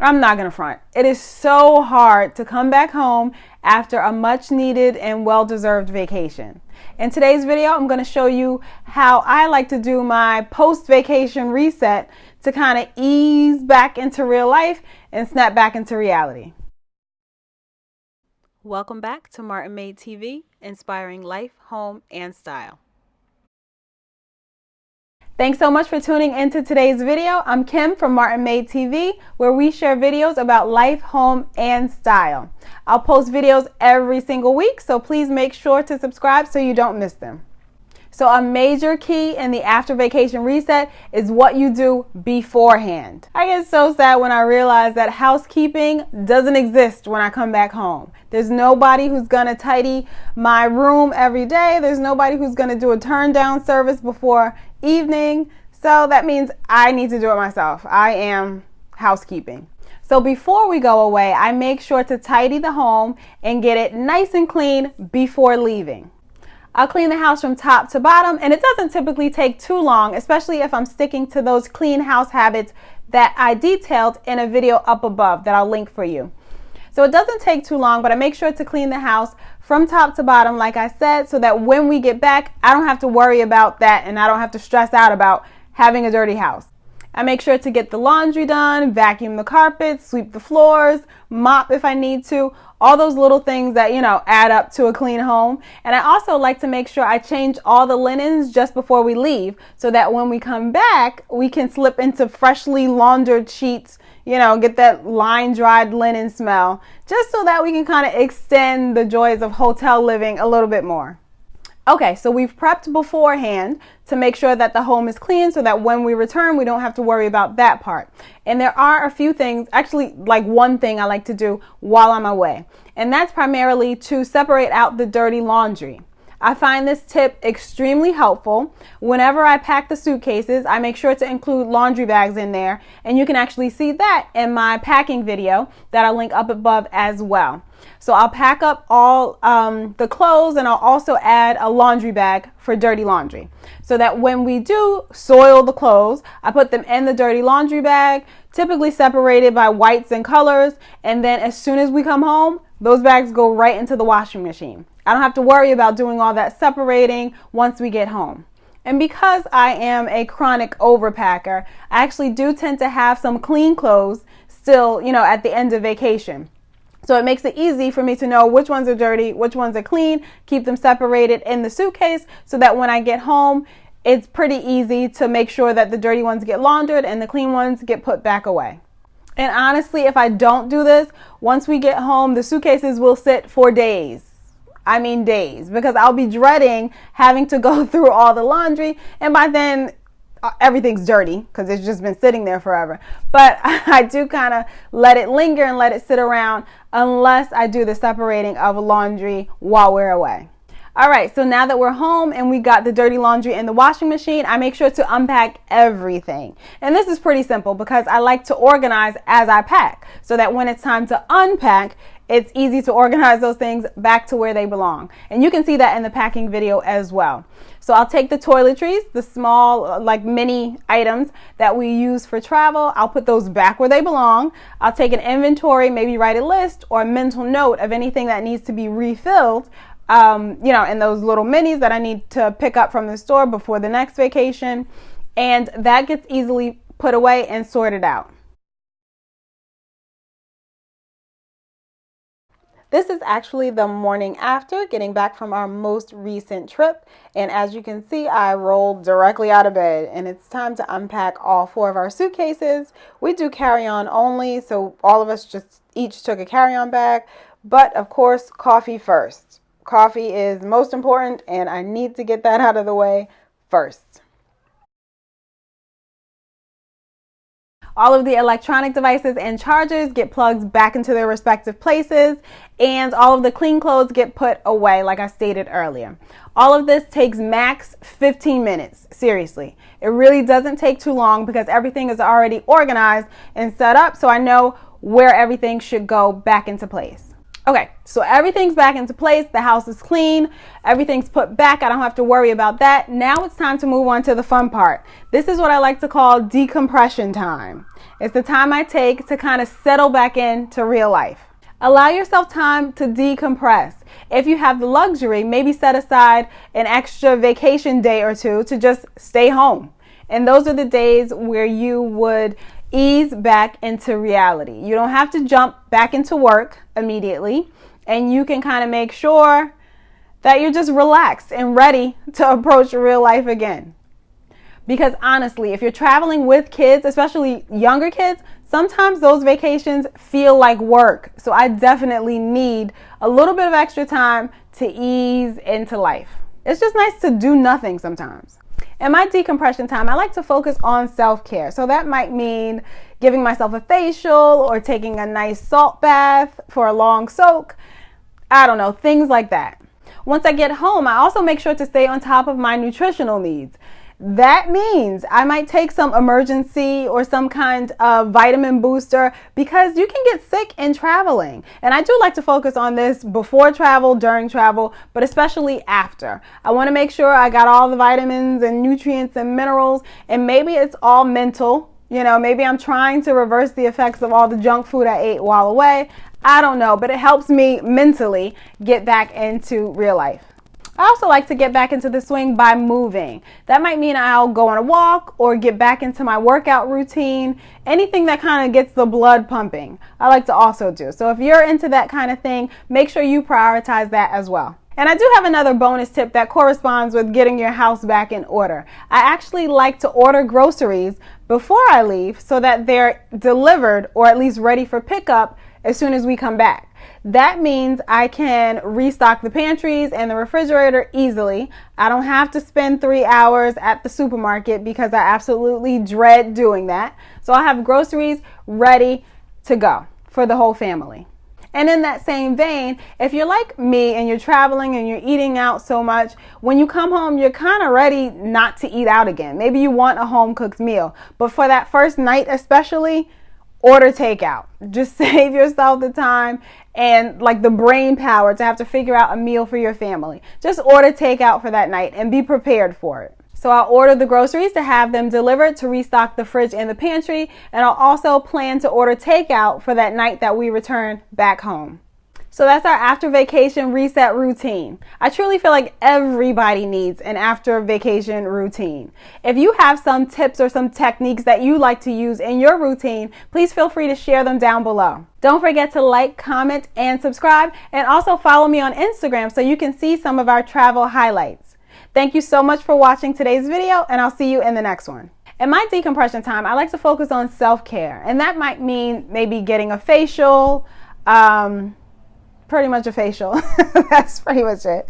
I'm not gonna front. It is so hard to come back home after a much needed and well-deserved vacation. In today's video, I'm gonna show you how I like to do my post-vacation reset to kind of ease back into real life and snap back into reality. Welcome back to Martin-MadeTV, inspiring life, home, and style. Thanks so much for tuning into today's video. I'm Kim from Martin-MadeTV, where we share videos about life, home, and style. I'll post videos every single week, so please make sure to subscribe so you don't miss them. So a major key in the after vacation reset is what you do beforehand. I get so sad when I realize that housekeeping doesn't exist when I come back home. There's nobody who's gonna tidy my room every day. There's nobody who's gonna do a turn down service before evening. So that means I need to do it myself. I am housekeeping. So before we go away, I make sure to tidy the home and get it nice and clean before leaving. I'll clean the house from top to bottom, and it doesn't typically take too long, especially if I'm sticking to those clean house habits that I detailed in a video up above that I'll link for you. So it doesn't take too long, but I make sure to clean the house from top to bottom, like I said, so that when we get back, I don't have to worry about that and I don't have to stress out about having a dirty house. I make sure to get the laundry done, vacuum the carpets, sweep the floors, mop if I need to, all those little things that, add up to a clean home. And I also like to make sure I change all the linens just before we leave so that when we come back, we can slip into freshly laundered sheets, get that line dried linen smell, just so that we can kind of extend the joys of hotel living a little bit more. Okay, so we've prepped beforehand to make sure that the home is clean so that when we return, we don't have to worry about that part. And there are a few things, actually like one thing I like to do while I'm away, and that's primarily to separate out the dirty laundry. I find this tip extremely helpful. Whenever I pack the suitcases, I make sure to include laundry bags in there, and you can actually see that in my packing video that I'll link up above as well. So I'll pack up all the clothes, and I'll also add a laundry bag for dirty laundry so that when we do soil the clothes, I put them in the dirty laundry bag, typically separated by whites and colors, and then as soon as we come home, those bags go right into the washing machine. I don't have to worry about doing all that separating once we get home. And because I am a chronic overpacker, I actually do tend to have some clean clothes still, at the end of vacation. So it makes it easy for me to know which ones are dirty, which ones are clean, keep them separated in the suitcase so that when I get home, it's pretty easy to make sure that the dirty ones get laundered and the clean ones get put back away. And honestly, if I don't do this, once we get home, the suitcases will sit for days. I mean days, because I'll be dreading having to go through all the laundry, and by then everything's dirty because it's just been sitting there forever. But I do kind of let it linger and let it sit around unless I do the separating of laundry while we're away. All right, so now that we're home and we got the dirty laundry in the washing machine, I make sure to unpack everything. And this is pretty simple because I like to organize as I pack so that when it's time to unpack, it's easy to organize those things back to where they belong. And you can see that in the packing video as well. So I'll take the toiletries, the small mini items that we use for travel. I'll put those back where they belong. I'll take an inventory, maybe write a list or a mental note of anything that needs to be refilled, in those little minis that I need to pick up from the store before the next vacation. And that gets easily put away and sorted out. This is actually the morning after getting back from our most recent trip. And as you can see, I rolled directly out of bed and it's time to unpack all 4 of our suitcases. We do carry-on only, so all of us just each took a carry-on bag. But of course, coffee first. Coffee is most important and I need to get that out of the way first. All of the electronic devices and chargers get plugged back into their respective places, and all of the clean clothes get put away, like I stated earlier. All of this takes max 15 minutes. Seriously, it really doesn't take too long because everything is already organized and set up, so I know where everything should go back into place. Okay, so everything's back into place. The house is clean. Everything's put back. I don't have to worry about that. Now it's time to move on to the fun part. This is what I like to call decompression time. It's the time I take to kind of settle back into real life. Allow yourself time to decompress. If you have the luxury, maybe set aside an extra vacation day or two to just stay home. And those are the days where you would ease back into reality. You don't have to jump back into work immediately, and you can kind of make sure that you're just relaxed and ready to approach real life again. Because honestly, if you're traveling with kids, especially younger kids, sometimes those vacations feel like work. So I definitely need a little bit of extra time to ease into life. It's just nice to do nothing sometimes. In my decompression time, I like to focus on self-care. So that might mean giving myself a facial or taking a nice salt bath for a long soak. I don't know, things like that. Once I get home, I also make sure to stay on top of my nutritional needs. That means I might take some emergency or some kind of vitamin booster because you can get sick in traveling. And I do like to focus on this before travel, during travel, but especially after. I want to make sure I got all the vitamins and nutrients and minerals, and maybe it's all mental. You know, maybe I'm trying to reverse the effects of all the junk food I ate while away. I don't know, but it helps me mentally get back into real life. I also like to get back into the swing by moving. That might mean I'll go on a walk or get back into my workout routine, anything that kind of gets the blood pumping. I like to also do. So if you're into that kind of thing, make sure you prioritize that as well. And I do have another bonus tip that corresponds with getting your house back in order. I actually like to order groceries before I leave so that they're delivered or at least ready for pickup as soon as we come back. That means I can restock the pantries and the refrigerator easily. I don't have to spend 3 hours at the supermarket because I absolutely dread doing that. So I'll have groceries ready to go for the whole family. And in that same vein, if you're like me and you're traveling and you're eating out so much, when you come home, you're kind of ready not to eat out again. Maybe you want a home cooked meal, but for that first night especially, order takeout. Just save yourself the time and like the brain power to have to figure out a meal for your family. Just order takeout for that night and be prepared for it. So I'll order the groceries to have them delivered to restock the fridge and the pantry, and I'll also plan to order takeout for that night that we return back home. So that's our after vacation reset routine. I truly feel like everybody needs an after vacation routine. If you have some tips or some techniques that you like to use in your routine, please feel free to share them down below. Don't forget to like, comment, and subscribe, and also follow me on Instagram so you can see some of our travel highlights. Thank you so much for watching today's video, and I'll see you in the next one. In my decompression time, I like to focus on self-care, and that might mean maybe getting a facial, pretty much a facial. That's pretty much it.